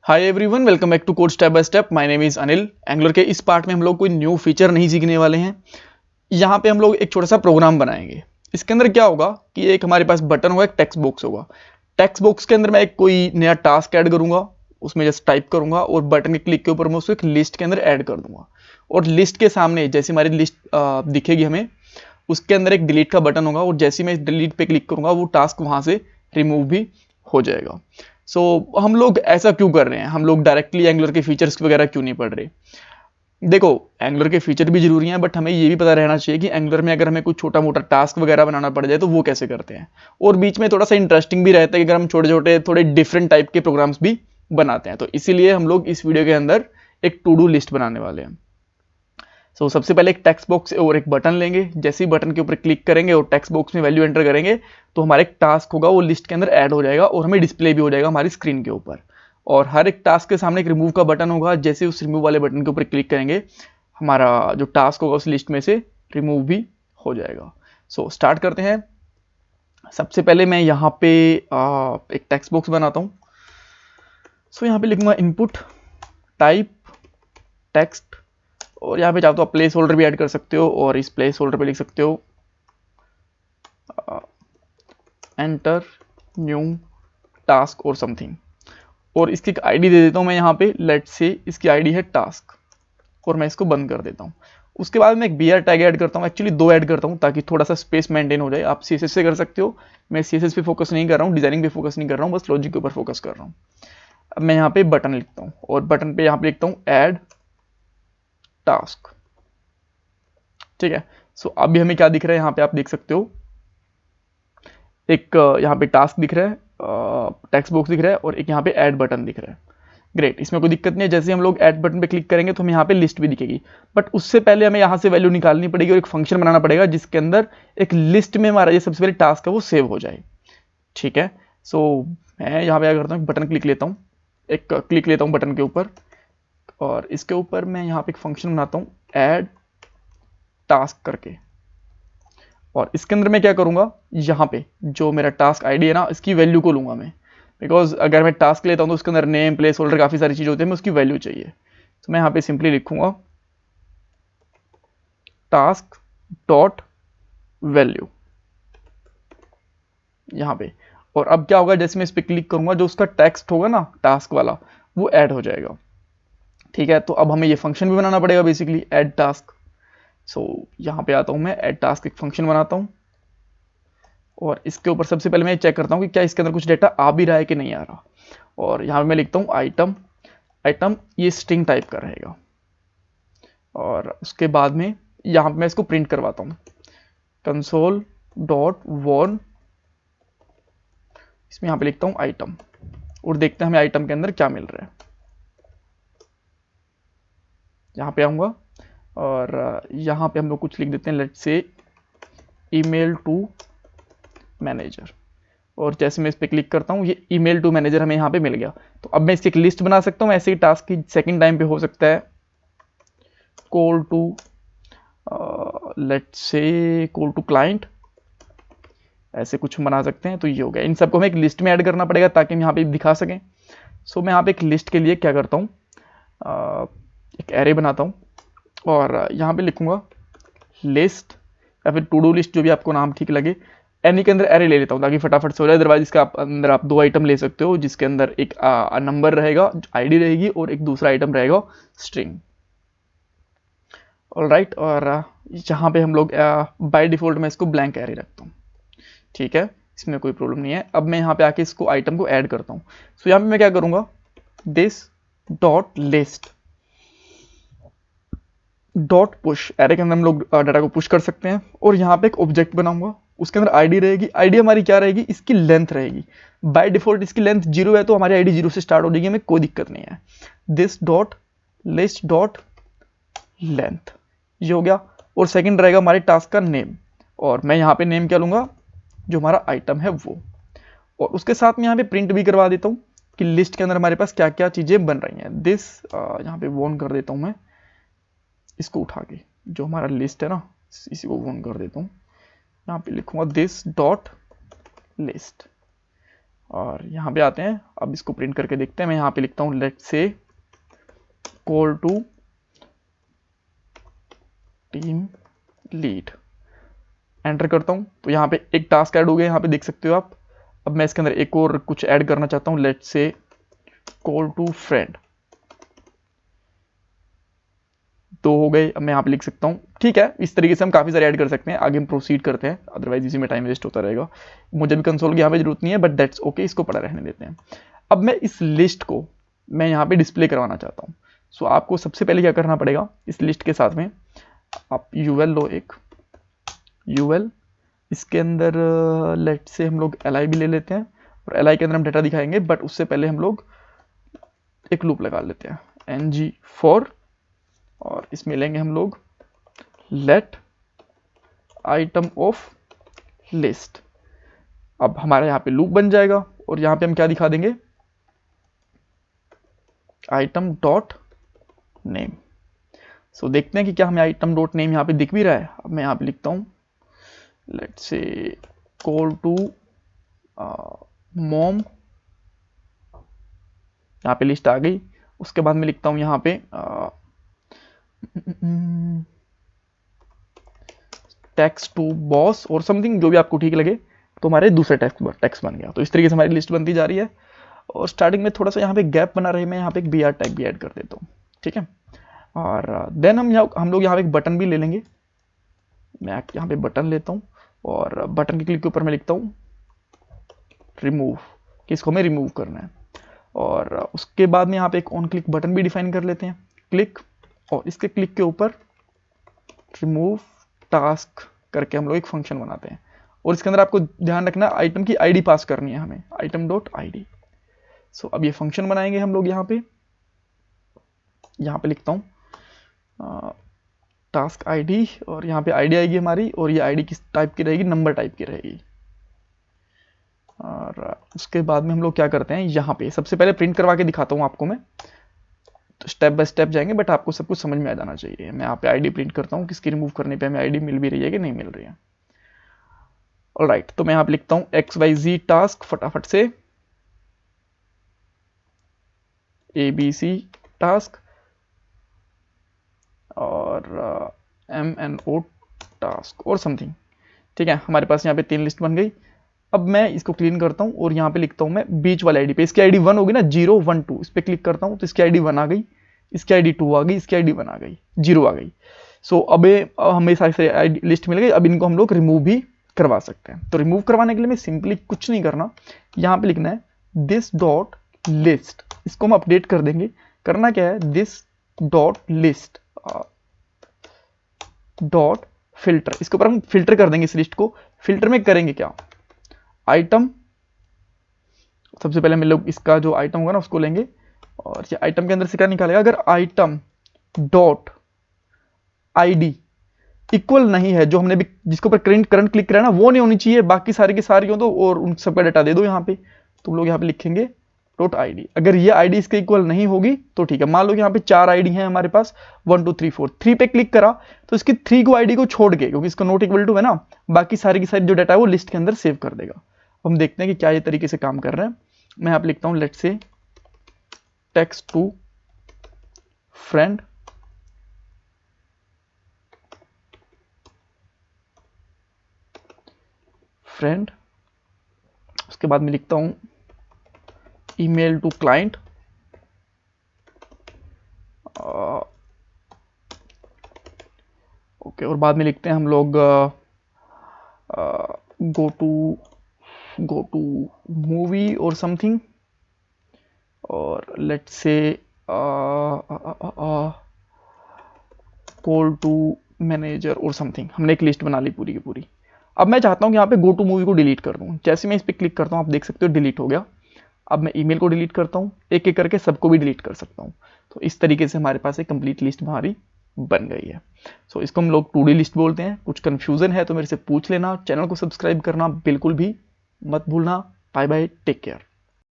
Hi everyone, welcome back to code step by step. My name is Anil. Angular के इस part में हम लोग कोई न्यू फीचर नहीं सीखने वाले हैं। यहाँ पे हम लोग एक छोटा सा प्रोग्राम बनाएंगे। इसके अंदर क्या होगा कि एक हमारे पास बटन होगा, एक टेक्स्ट बॉक्स होगा। टेक्स्ट बॉक्स के अंदर मैं एक कोई नया टास्क ऐड करूंगा, उसमें जस्ट टाइप करूंगा और बटन के क्लिक के ऊपर मैं उसको एक लिस्ट के अंदर ऐड कर दूंगा। और लिस्ट के सामने जैसे हमारी लिस्ट दिखेगी हमें, उसके अंदर एक डिलीट का बटन होगा और जैसे मैं डिलीट पे क्लिक करूंगा वो टास्क वहां से रिमूव भी हो जाएगा। हम लोग ऐसा क्यों कर रहे हैं? हम लोग डायरेक्टली एंगुलर के फीचर्स वगैरह क्यों नहीं पढ़ रहे? देखो, एंगुलर के फीचर भी जरूरी हैं, बट हमें ये भी पता रहना चाहिए कि एंगुलर में अगर हमें कुछ छोटा मोटा टास्क वगैरह बनाना पड़ जाए तो वो कैसे करते हैं। और बीच में थोड़ा सा इंटरेस्टिंग भी रहता है कि अगर हम छोटे छोटे थोड़े डिफरेंट टाइप के प्रोग्राम्स भी बनाते हैं। तो इसीलिए हम लोग इस वीडियो के अंदर एक टू डू लिस्ट बनाने वाले हैं। सबसे पहले एक टेक्स्ट बॉक्स और एक बटन लेंगे। जैसे ही बटन के ऊपर क्लिक करेंगे और टेक्स्ट बॉक्स में वैल्यू एंटर करेंगे तो हमारा एक टास्क होगा, वो लिस्ट के अंदर ऐड हो जाएगा और हमें डिस्प्ले भी हो जाएगा हमारी स्क्रीन के ऊपर। और हर एक टास्क के सामने एक रिमूव का बटन होगा। जैसे उस रिमूव वाले बटन के ऊपर क्लिक करेंगे हमारा जो टास्क होगा उस लिस्ट में से रिमूव भी हो जाएगा। स्टार्ट करते हैं। सबसे पहले मैं यहाँ पे एक टेक्स्ट बॉक्स बनाता हूँ। यहाँ पे लिखूंगा इनपुट टाइप टेक्स्ट, और यहाँ पे चाहो तो आप प्लेस होल्डर भी ऐड कर सकते हो और इस प्लेस होल्डर पे लिख सकते हो एंटर न्यू टास्क और समथिंग। और इसकी एक आईडी दे देता हूँ मैं यहाँ पे, लेट्स से इसकी आईडी है टास्क, और मैं इसको बंद कर देता हूँ। उसके बाद मैं एक बीआर टैग ऐड करता हूँ, एक्चुअली दो ऐड करता हूँ ताकि थोड़ा सा स्पेस मेंटेन हो जाए। आप सीएसएस से कर सकते हो, मैं सीएसएस पे फोकस नहीं कर रहा हूँ, डिजाइनिंग पे फोकस नहीं कर रहा हूँ, बस लॉजिक के ऊपर फोकस कर रहा हूँ। अब मैं यहाँ पे बटन लिखता हूँ और बटन पे यहाँ पे लिखता हूँ ऐड टास्क। ठीक है। अभी हमें क्या दिख रहा है यहाँ पे, आप देख सकते हो एक यहाँ पे टास्क दिख रहा है, टेक्स्ट बॉक्स दिख रहा है और एक यहाँ पे ऐड बटन दिख रहा है। ग्रेट, इसमें कोई दिक्कत नहीं है। जैसे हम लोग ऐड बटन पे क्लिक करेंगे तो हमें यहाँ पे लिस्ट भी दिखेगी, बट उससे पहले हमें यहाँ से वैल्यू निकालनी पड़ेगी और एक फंक्शन बनाना पड़ेगा जिसके अंदर एक लिस्ट में हमारा ये सबसे पहले टास्क है वो सेव हो जाए। ठीक है। मैं यहाँ पे क्या करता हूँ, बटन क्लिक लेता हूँ, एक क्लिक लेता हूँ बटन के ऊपर और इसके ऊपर मैं यहाँ पे एक फंक्शन बनाता हूँ ऐड टास्क करके। और इसके अंदर मैं क्या करूंगा, यहाँ पे जो मेरा टास्क आईडी है ना, इसकी वैल्यू को लूंगा मैं, बिकॉज अगर मैं टास्क लेता हूँ तो उसके अंदर नेम प्लेस होल्डर काफी सारी चीजें होती है, मैं उसकी वैल्यू चाहिए। मैं यहाँ पे सिंपली लिखूंगा टास्क डॉट वैल्यू यहाँ पे। और अब क्या होगा, जैसे मैं इस पर क्लिक करूंगा जो उसका टेक्स्ट होगा ना टास्क वाला, वो ऐड हो जाएगा। ठीक है। तो अब हमें ये फंक्शन भी बनाना पड़ेगा, बेसिकली ऐड टास्क। यहाँ पे आता हूँ मैं, ऐड टास्क एक फंक्शन बनाता हूँ और इसके ऊपर सबसे पहले मैं चेक करता हूँ कि क्या इसके अंदर कुछ डेटा आ भी रहा है कि नहीं आ रहा। और यहाँ पे मैं लिखता हूँ आइटम। आइटम ये स्ट्रिंग टाइप का रहेगा और उसके बाद में यहाँ पे मैं इसको प्रिंट करवाता हूँ कंसोल डॉट वॉन, इसमें यहाँ पे लिखता हूँ आइटम और देखते हैं हमें आइटम के अंदर क्या मिल रहा है। यहाँ पे आऊँगा और यहाँ पे हम लोग कुछ लिख देते हैं, let's say email to manager. और जैसे मैं इस पर क्लिक करता हूँ ये ईमेल टू मैनेजर हमें यहाँ पे मिल गया। तो अब मैं इसकी एक लिस्ट बना सकता हूँ। ऐसे ही टास्क की सेकंड टाइम पे हो सकता है call to let's say call to client, ऐसे कुछ बना सकते हैं। तो ये हो गया। इन सबको हमें एक लिस्ट में ऐड करना पड़ेगा ताकि हम यहाँ पे दिखा सकें। मैं यहाँ पे एक लिस्ट के लिए क्या करता हूँ, एक एरे बनाता हूँ और यहाँ पे लिखूंगा लिस्ट या फिर टू डू लिस्ट, जो भी आपको नाम ठीक लगे। एनी के अंदर एरे ले लेता हूँ ताकि फटाफट से हो जाए। अदरवाइज इसका अंदर आप दो आइटम ले सकते हो, जिसके अंदर एक नंबर रहेगा, आईडी रहेगी, और एक दूसरा आइटम रहेगा स्ट्रिंग। ऑलराइट। और यहाँ पे हम लोग बाय डिफॉल्ट में इसको ब्लैंक एरे रखता हूँ। ठीक है, इसमें कोई प्रॉब्लम नहीं है। अब मैं यहाँ पे आके इसको आइटम को ऐड करता हूँ। यहाँ पे मैं क्या करूँगा, this dot list dot push, array के अंदर हम लोग डाटा को पुश कर सकते हैं। और यहाँ पे एक ऑब्जेक्ट बनाऊंगा, उसके अंदर आईडी रहेगी। आईडी हमारी क्या रहेगी, इसकी लेंथ रहेगी। बाय डिफॉल्ट इसकी लेंथ 0 है तो हमारी आईडी 0 से स्टार्ट हो जाएगी, हमें कोई दिक्कत नहीं है। This dot list dot length, ये हो गया। और सेकंड रहेगा हमारे टास्क का नेम, और मैं यहाँ पे नेम क्या लूंगा, जो हमारा आइटम है वो। और उसके साथ में यहाँ पे प्रिंट भी करवा देता हूँ कि लिस्ट के अंदर हमारे पास क्या क्या चीजें बन रही हैं। दिस यहाँ पे वॉन कर देता हूँ मैं, इसको उठा के जो हमारा लिस्ट है ना, इसी को वॉन कर देता हूँ। यहाँ पे लिखूंगा दिस डॉट लिस्ट। और यहाँ पे आते हैं, अब इसको प्रिंट करके देखते हैं। मैं यहाँ पे लिखता हूँ let's say call to team lead, enter करता हूँ तो यहाँ पे एक टास्क ऐड हो गया, यहाँ पे देख सकते हो आप। अब मैं इसके अंदर एक और कुछ ऐड करना चाहता हूँ, let's say call to friend, 2 हो गए। अब मैं यहाँ पे लिख सकता हूँ, ठीक है। इस तरीके से हम काफ़ी सारे ऐड कर सकते हैं। आगे हम प्रोसीड करते हैं, अदरवाइज इसी में टाइम वेस्ट होता रहेगा। मुझे भी कंसोल की यहाँ पे जरूरत नहीं है, बट दैट्स ओके, इसको पड़ा रहने देते हैं। अब मैं इस लिस्ट को मैं यहाँ पे डिस्प्ले करवाना चाहता हूँ। सो आपको सबसे पहले क्या करना पड़ेगा, इस लिस्ट के साथ में आप यूएल लो, एक यूएल, इसके अंदर लेट से हम लोग एल भी ले लेते हैं, और एल के अंदर हम डाटा दिखाएंगे, बट उससे पहले हम लोग एक लूप लगा लेते हैं, ng फॉर, और इसमें लेंगे हम लोग लेट आइटम ऑफ लिस्ट। अब हमारा यहाँ पे लूप बन जाएगा, और यहाँ पे हम क्या दिखा देंगे, आइटम डॉट नेम। सो देखते हैं कि क्या हमें आइटम डॉट नेम यहाँ पे दिख भी रहा है। अब मैं यहाँ पे लिखता हूँ let's say call to mom, यहाँ पे लिस्ट आ गई। उसके बाद मैं लिखता हूँ यहाँ पे टेक्स्ट टू बॉस और समथिंग, जो भी आपको ठीक लगे। तो हमारे दूसरे टेक्स्ट बन गया। तो इस तरीके से हमारी लिस्ट बनती जा रही है। और स्टार्टिंग में थोड़ा सा यहाँ पे गैप बना रहे, मैं यहाँ पे एक br टैग भी ऐड कर देता हूँ, ठीक है। और देन हम लोग यहाँ पे एक बटन भी ले लेंगे। मैं यहाँ पे बटन लेता हूँ, और बटन के क्लिक के ऊपर मैं लिखता हूँ रिमूव, कि इसको हमें रिमूव करना है। और उसके बाद में यहाँ पे एक ऑन क्लिक बटन भी डिफाइन कर लेते हैं, क्लिक, और इसके क्लिक के ऊपर रिमूव टास्क करके हम लोग एक फंक्शन बनाते हैं। और इसके अंदर आपको ध्यान रखना, आइटम की आईडी पास करनी है हमें, आइटम डॉट आईडी। सो अब ये फंक्शन बनाएंगे हम लोग यहाँ पे लिखता हूँ टास्क आईडी, और यहाँ पे आईडी आएगी हमारी, और ये आईडी किस टाइप की रहेगी, नंबर टाइप की रहेगी। और उसके बाद में हम लोग क्या करते हैं, यहाँ पे सबसे पहले प्रिंट करवा के दिखाता हूँ आपको मैं, तो स्टेप बाय स्टेप जाएंगे, बट आपको सब कुछ समझ में आ जाना चाहिए। मैं यहाँ पे आईडी प्रिंट करता हूँ, किसकी रिमूव करने पे हमें आईडी मिल भी रही है कि नहीं मिल रही है। ऑलराइट, तो मैं यहाँ पे लिखता हूँ XYZ टास्क, फटाफट से ABC टास्क, और MNO टास्क और समथिंग, ठीक है। हमारे पास यहाँ पे 3 लिस्ट बन गई। अब मैं इसको क्लीन करता हूँ, और यहाँ पे लिखता हूँ मैं बीच वाले आईडी पे, इसकी आईडी 1 होगी ना, 0 1 2, इस पर क्लिक करता हूँ तो इसकी आईडी 1 आ गई, इसकी आईडी 2 आ गई, इसकी आईडी 1 आ गई, 0 आ गई। सो अब हमें सारी लिस्ट मिल गई। अब इनको हम लोग रिमूव भी करवा सकते हैं। तो रिमूव करवाने के लिए मैं सिंपली कुछ नहीं करना, यहाँ पे लिखना है दिस डॉट लिस्ट, इसको हम अपडेट कर देंगे। करना क्या है, this dot list dot filter, इसके ऊपर हम फिल्टर कर देंगे इस लिस्ट को। फिल्टर में करेंगे क्या, आइटम, सबसे पहले हम लोग इसका जो आइटम होगा ना उसको लेंगे, और ये आइटम के अंदर से क्या निकालेगा, अगर आइटम डॉट आईडी इक्वल नहीं है, जो हमने भी जिसके ऊपर करंट क्लिक करा ना वो नहीं होनी चाहिए, बाकी सारी की सारी हो तो, और उन सबका डाटा दे दो यहाँ पे। तो हम लोग यहाँ पे लिखेंगे डॉट आईडी। अगर ये आईडी इसके इक्वल नहीं होगी तो ठीक है। मान लो कि यहाँ पे 4 आईडी हैं हमारे पास, 1 2 3 4, 3 पे क्लिक करा तो इसकी 3 को आईडी को छोड़ के, क्योंकि इसका नॉट इक्वल टू है ना, बाकी सारी की सारी जो डाटा है वो लिस्ट के अंदर सेव कर देगा। हम देखते हैं कि क्या ये तरीके से काम कर रहे हैं। मैं यहाँ पे लिखता हूँ लेट्स से टेक्स्ट टू फ्रेंड, उसके बाद में लिखता हूँ ईमेल टू क्लाइंट, ओके, और बाद में लिखते हैं हम लोग गो टू मूवी और समथिंग, और let's say call to manager और समथिंग। हमने एक लिस्ट बना ली पूरी की पूरी। अब मैं चाहता हूँ कि यहाँ पे गो टू मूवी को डिलीट कर दूँ। जैसे मैं इस पर क्लिक करता हूँ आप देख सकते हो डिलीट हो गया। अब मैं ईमेल को डिलीट करता हूँ, एक एक करके सबको भी डिलीट कर सकता हूँ। तो इस तरीके से हमारे पास एक कंप्लीट लिस्ट हमारी बन गई है। सो इसको हम लोग टू डी लिस्ट बोलते हैं। कुछ कन्फ्यूजन है तो मेरे से पूछ लेना। चैनल को सब्सक्राइब करना बिल्कुल भी मत भूलना। Bye bye, take care.